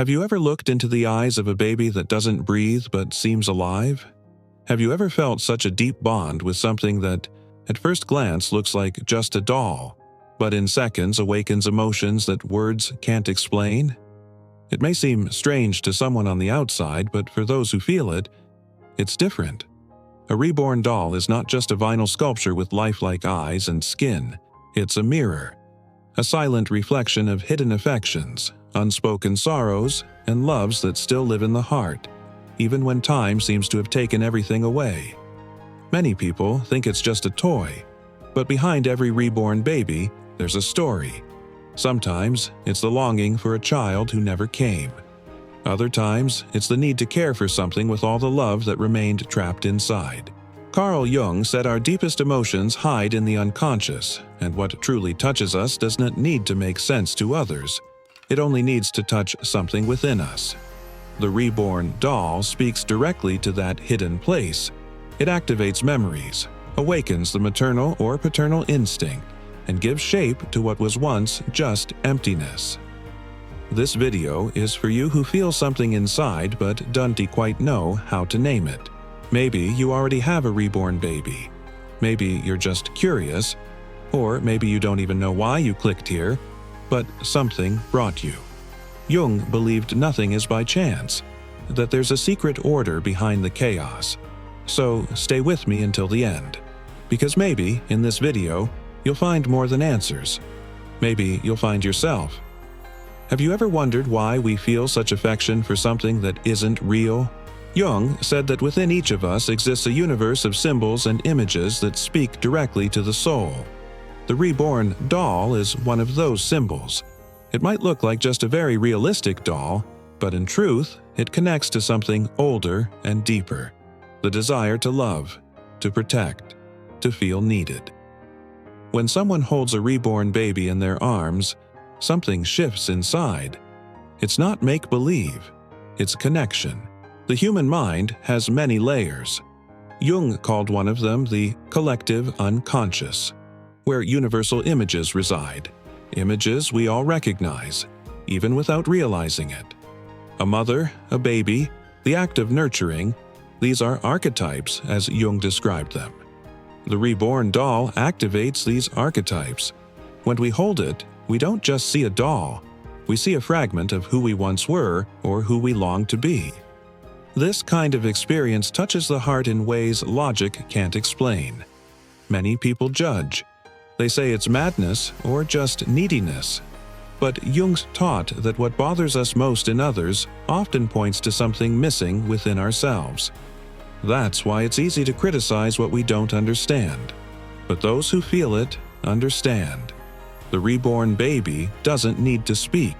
Have you ever looked into the eyes of a baby that doesn't breathe but seems alive? Have you ever felt such a deep bond with something that, at first glance, looks like just a doll, but in seconds awakens emotions that words can't explain? It may seem strange to someone on the outside, but for those who feel it, it's different. A reborn doll is not just a vinyl sculpture with lifelike eyes and skin. It's a mirror, a silent reflection of hidden affections, unspoken sorrows, and loves that still live in the heart, even when time seems to have taken everything away. Many people think it's just a toy, but behind every reborn baby, there's a story. Sometimes it's the longing for a child who never came. Other times, it's the need to care for something with all the love that remained trapped inside. Carl Jung said our deepest emotions hide in the unconscious, and what truly touches us does not need to make sense to others. It only needs to touch something within us. The reborn doll speaks directly to that hidden place. It activates memories, awakens the maternal or paternal instinct, and gives shape to what was once just emptiness. This video is for you who feel something inside but don't quite know how to name it. Maybe you already have a reborn baby. Maybe you're just curious, or maybe you don't even know why you clicked here, but something brought you. Jung believed nothing is by chance, that there's a secret order behind the chaos. So stay with me until the end, because maybe in this video you'll find more than answers. Maybe you'll find yourself. Have you ever wondered why we feel such affection for something that isn't real? Jung said that within each of us exists a universe of symbols and images that speak directly to the soul. The reborn doll is one of those symbols. It might look like just a very realistic doll, but in truth, it connects to something older and deeper. The desire to love, to protect, to feel needed. When someone holds a reborn baby in their arms, something shifts inside. It's not make-believe, it's connection. The human mind has many layers. Jung called one of them the collective unconscious, where universal images reside, images we all recognize, even without realizing it. A mother, a baby, the act of nurturing, these are archetypes as Jung described them. The reborn doll activates these archetypes. When we hold it, we don't just see a doll, we see a fragment of who we once were or who we long to be. This kind of experience touches the heart in ways logic can't explain. Many people judge. They say it's madness or just neediness. But Jung taught that what bothers us most in others often points to something missing within ourselves. That's why it's easy to criticize what we don't understand. But those who feel it understand. The reborn baby doesn't need to speak.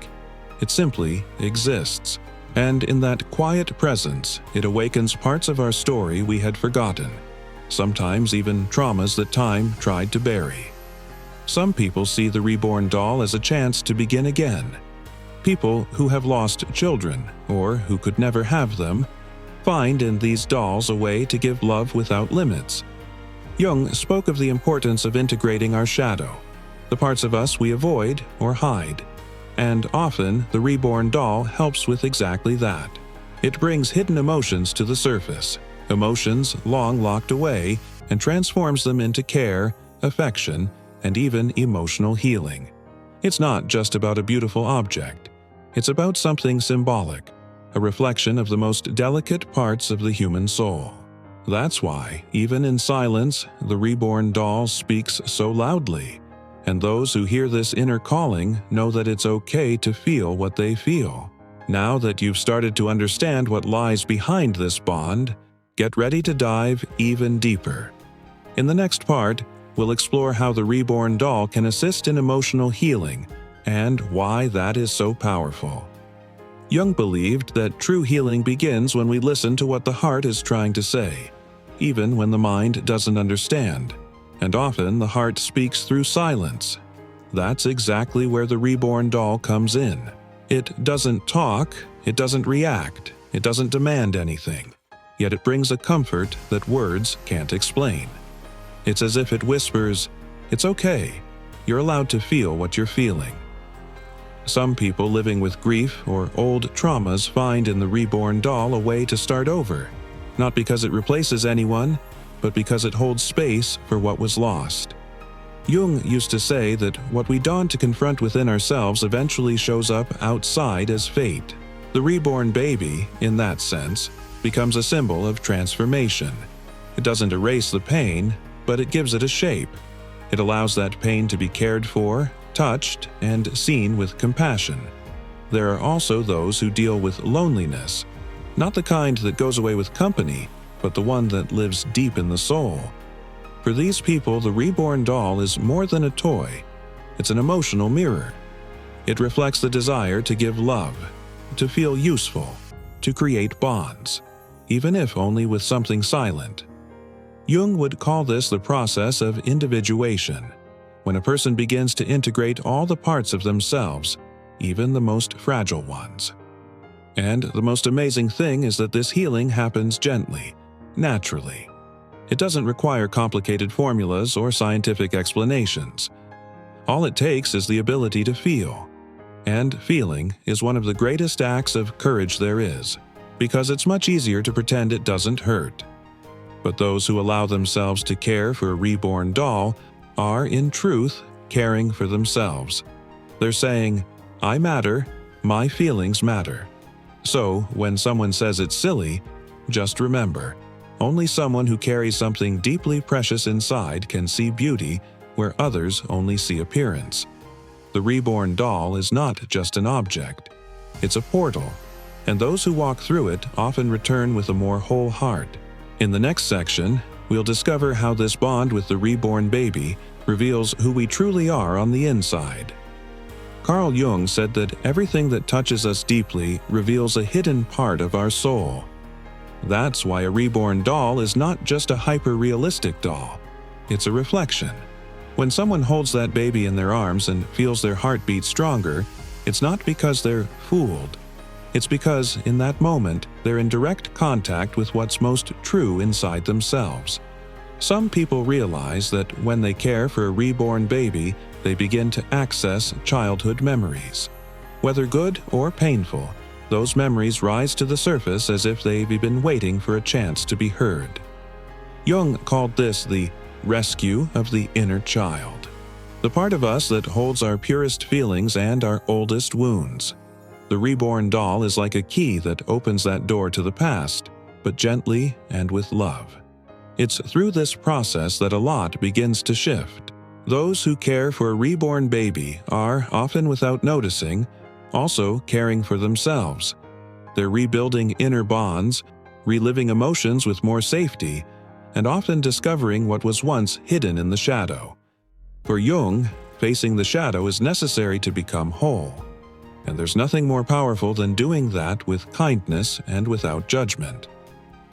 It simply exists. And in that quiet presence, it awakens parts of our story we had forgotten. Sometimes even traumas that time tried to bury. Some people see the reborn doll as a chance to begin again. People who have lost children, or who could never have them, find in these dolls a way to give love without limits. Jung spoke of the importance of integrating our shadow, the parts of us we avoid or hide. And often, the reborn doll helps with exactly that. It brings hidden emotions to the surface, emotions long locked away, and transforms them into care, affection, and even emotional healing. It's not just about a beautiful object. It's about something symbolic, a reflection of the most delicate parts of the human soul. That's why, even in silence, the reborn doll speaks so loudly. And those who hear this inner calling know that it's okay to feel what they feel. Now that you've started to understand what lies behind this bond, get ready to dive even deeper. In the next part, we'll explore how the reborn doll can assist in emotional healing and why that is so powerful. Jung believed that true healing begins when we listen to what the heart is trying to say, even when the mind doesn't understand. And often the heart speaks through silence. That's exactly where the reborn doll comes in. It doesn't talk, it doesn't react, it doesn't demand anything. Yet it brings a comfort that words can't explain. It's as if it whispers, "It's okay. You're allowed to feel what you're feeling." Some people living with grief or old traumas find in the reborn doll a way to start over, not because it replaces anyone, but because it holds space for what was lost. Jung used to say that what we dawn to confront within ourselves eventually shows up outside as fate. The reborn baby, in that sense, becomes a symbol of transformation. It doesn't erase the pain, but it gives it a shape. It allows that pain to be cared for, touched, and seen with compassion. There are also those who deal with loneliness, not the kind that goes away with company, but the one that lives deep in the soul. For these people, the reborn doll is more than a toy. It's an emotional mirror. It reflects the desire to give love, to feel useful, to create bonds, even if only with something silent. Jung would call this the process of individuation, when a person begins to integrate all the parts of themselves, even the most fragile ones. And the most amazing thing is that this healing happens gently, naturally. It doesn't require complicated formulas or scientific explanations. All it takes is the ability to feel. And feeling is one of the greatest acts of courage there is, because it's much easier to pretend it doesn't hurt. But those who allow themselves to care for a reborn doll are, in truth, caring for themselves. They're saying, "I matter, my feelings matter." So, when someone says it's silly, just remember, only someone who carries something deeply precious inside can see beauty where others only see appearance. The reborn doll is not just an object. It's a portal, and those who walk through it often return with a more whole heart. In the next section, we'll discover how this bond with the reborn baby reveals who we truly are on the inside. Carl Jung said that everything that touches us deeply reveals a hidden part of our soul. That's why a reborn doll is not just a hyper-realistic doll. It's a reflection. When someone holds that baby in their arms and feels their heartbeat stronger, it's not because they're fooled. It's because, in that moment, they're in direct contact with what's most true inside themselves. Some people realize that when they care for a reborn baby, they begin to access childhood memories. Whether good or painful, those memories rise to the surface as if they've been waiting for a chance to be heard. Jung called this the rescue of the inner child, the part of us that holds our purest feelings and our oldest wounds. The reborn doll is like a key that opens that door to the past, but gently and with love. It's through this process that a lot begins to shift. Those who care for a reborn baby are, often without noticing, also caring for themselves. They're rebuilding inner bonds, reliving emotions with more safety, and often discovering what was once hidden in the shadow. For Jung, facing the shadow is necessary to become whole. And there's nothing more powerful than doing that with kindness and without judgment.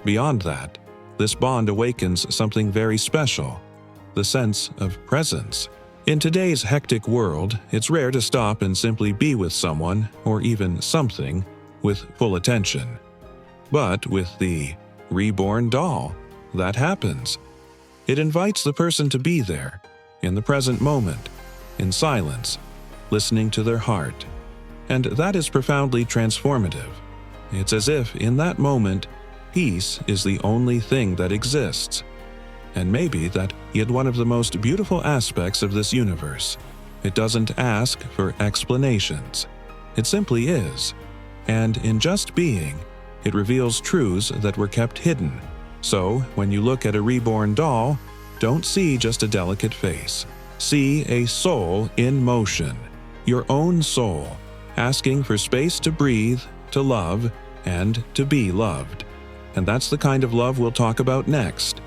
Beyond that, this bond awakens something very special, the sense of presence. In today's hectic world, it's rare to stop and simply be with someone, or even something, with full attention. But with the reborn doll, that happens. It invites the person to be there, in the present moment, in silence, listening to their heart. And that is profoundly transformative. It's as if, in that moment, peace is the only thing that exists. And maybe that yet one of the most beautiful aspects of this universe. It doesn't ask for explanations. It simply is. And in just being, it reveals truths that were kept hidden. So, when you look at a reborn doll, don't see just a delicate face. See a soul in motion, your own soul, asking for space to breathe, to love, and to be loved. And that's the kind of love we'll talk about next.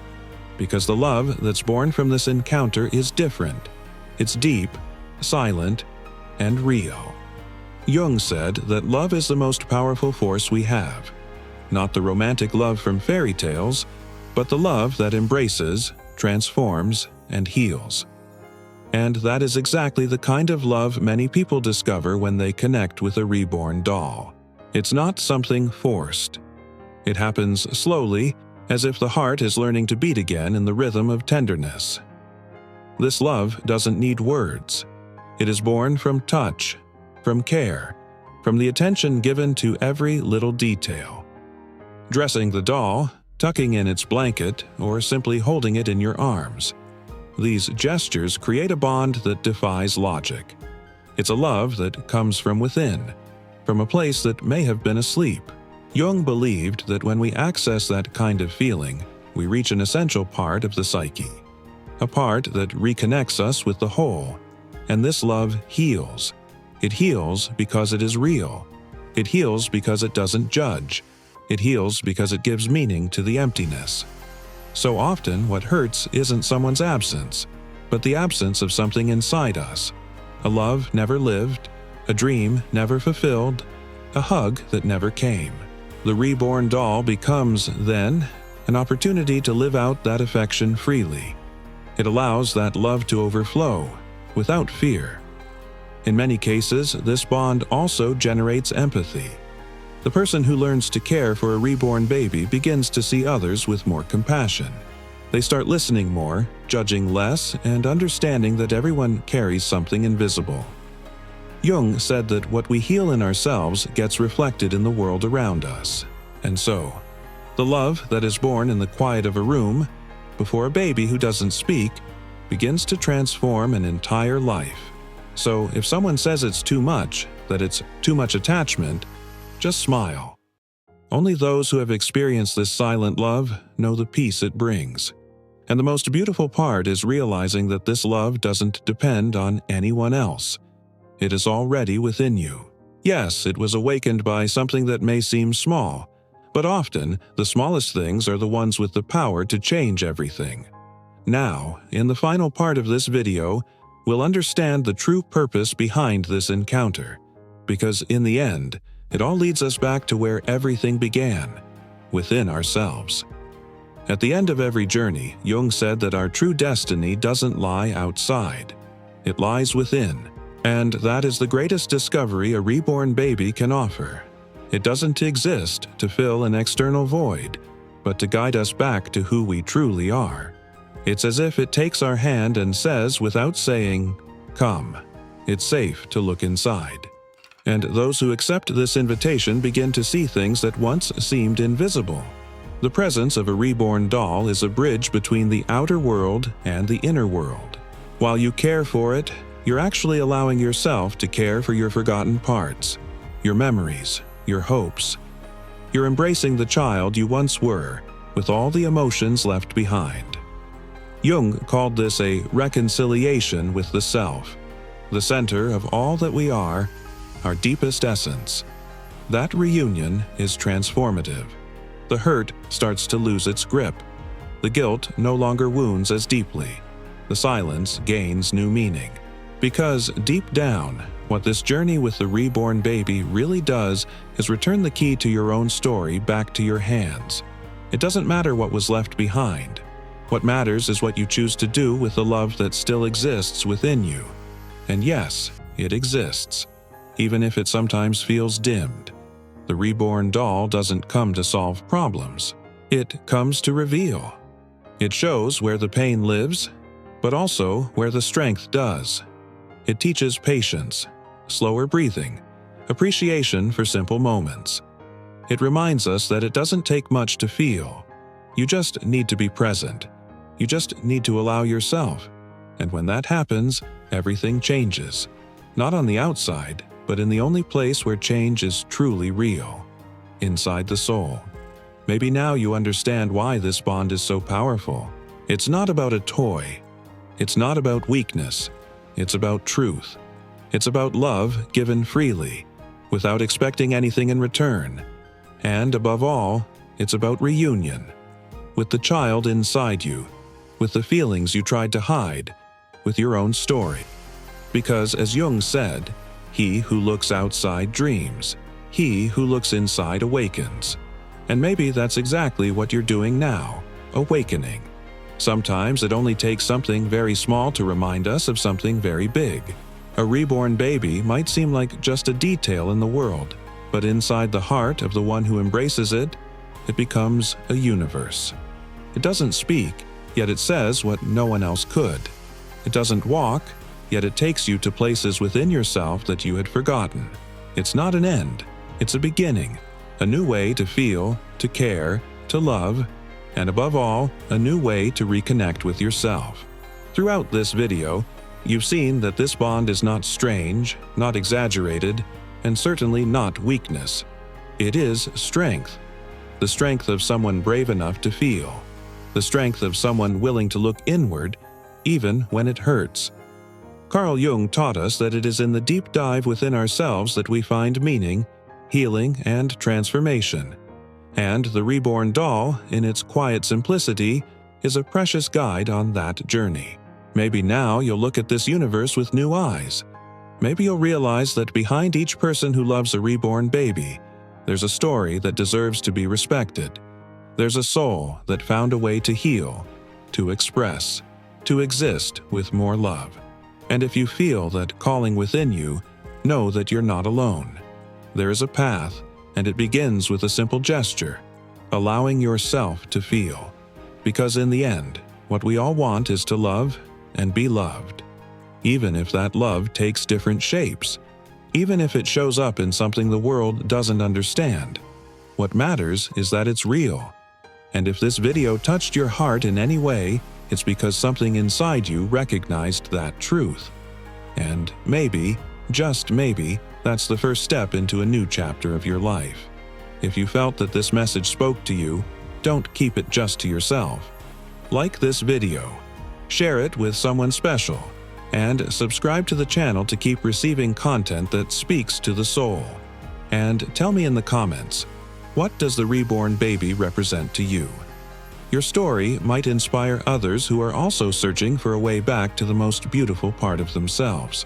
Because the love that's born from this encounter is different. It's deep, silent, and real. Jung said that love is the most powerful force we have. Not the romantic love from fairy tales, but the love that embraces, transforms, and heals. And that is exactly the kind of love many people discover when they connect with a reborn doll. It's not something forced. It happens slowly, as if the heart is learning to beat again in the rhythm of tenderness. This love doesn't need words. It is born from touch, from care, from the attention given to every little detail. Dressing the doll, tucking in its blanket, or simply holding it in your arms. These gestures create a bond that defies logic. It's a love that comes from within, from a place that may have been asleep. Jung believed that when we access that kind of feeling, we reach an essential part of the psyche, a part that reconnects us with the whole. And this love heals. It heals because it is real. It heals because it doesn't judge. It heals because it gives meaning to the emptiness. So often, what hurts isn't someone's absence, but the absence of something inside us. A love never lived, a dream never fulfilled, a hug that never came. The reborn doll becomes, then, an opportunity to live out that affection freely. It allows that love to overflow, without fear. In many cases, this bond also generates empathy. The person who learns to care for a reborn baby begins to see others with more compassion. They start listening more, judging less, and understanding that everyone carries something invisible. Jung said that what we heal in ourselves gets reflected in the world around us. And so, the love that is born in the quiet of a room, before a baby who doesn't speak, begins to transform an entire life. So if someone says it's too much, that it's too much attachment, just smile. Only those who have experienced this silent love know the peace it brings. And the most beautiful part is realizing that this love doesn't depend on anyone else. It is already within you. Yes, it was awakened by something that may seem small, but often the smallest things are the ones with the power to change everything. Now, in the final part of this video, we'll understand the true purpose behind this encounter, because in the end, it all leads us back to where everything began, within ourselves. At the end of every journey, Jung said that our true destiny doesn't lie outside. It lies within, and that is the greatest discovery a reborn baby can offer. It doesn't exist to fill an external void, but to guide us back to who we truly are. It's as if it takes our hand and says without saying, "Come." It's safe to look inside. And those who accept this invitation begin to see things that once seemed invisible. The presence of a reborn doll is a bridge between the outer world and the inner world. While you care for it, you're actually allowing yourself to care for your forgotten parts, your memories, your hopes. You're embracing the child you once were, with all the emotions left behind. Jung called this a reconciliation with the self, the center of all that we are, our deepest essence. That reunion is transformative. The hurt starts to lose its grip. The guilt no longer wounds as deeply. The silence gains new meaning. Because deep down, what this journey with the reborn baby really does is return the key to your own story back to your hands. It doesn't matter what was left behind. What matters is what you choose to do with the love that still exists within you. And yes, it exists, even if it sometimes feels dimmed. The reborn doll doesn't come to solve problems. It comes to reveal. It shows where the pain lives, but also where the strength does. It teaches patience, slower breathing, appreciation for simple moments. It reminds us that it doesn't take much to feel. You just need to be present. You just need to allow yourself. And when that happens, everything changes. Not on the outside, but in the only place where change is truly real, inside the soul. Maybe now you understand why this bond is so powerful. It's not about a toy. It's not about weakness. It's about truth. It's about love given freely, without expecting anything in return. And above all, it's about reunion, with the child inside you, with the feelings you tried to hide, with your own story. Because as Jung said, he who looks outside dreams. He who looks inside awakens. And maybe that's exactly what you're doing now, awakening. Sometimes it only takes something very small to remind us of something very big. A reborn baby might seem like just a detail in the world, but inside the heart of the one who embraces it, it becomes a universe. It doesn't speak, yet it says what no one else could. It doesn't walk, yet it takes you to places within yourself that you had forgotten. It's not an end, it's a beginning, a new way to feel, to care, to love, and above all, a new way to reconnect with yourself. Throughout this video, you've seen that this bond is not strange, not exaggerated, and certainly not weakness. It is strength. The strength of someone brave enough to feel. The strength of someone willing to look inward, even when it hurts. Carl Jung taught us that it is in the deep dive within ourselves that we find meaning, healing, and transformation. And the Reborn doll, in its quiet simplicity, is a precious guide on that journey. Maybe now you'll look at this universe with new eyes. Maybe you'll realize that behind each person who loves a reborn baby, there's a story that deserves to be respected. There's a soul that found a way to heal, to express, to exist with more love. And if you feel that calling within you, know that you're not alone. There is a path, and it begins with a simple gesture, allowing yourself to feel. Because in the end, what we all want is to love and be loved. Even if that love takes different shapes, even if it shows up in something the world doesn't understand. What matters is that it's real. And if this video touched your heart in any way, it's because something inside you recognized that truth. And maybe, just maybe, that's the first step into a new chapter of your life. If you felt that this message spoke to you, don't keep it just to yourself. Like this video, share it with someone special, and subscribe to the channel to keep receiving content that speaks to the soul. And tell me in the comments, what does the reborn baby represent to you? Your story might inspire others who are also searching for a way back to the most beautiful part of themselves.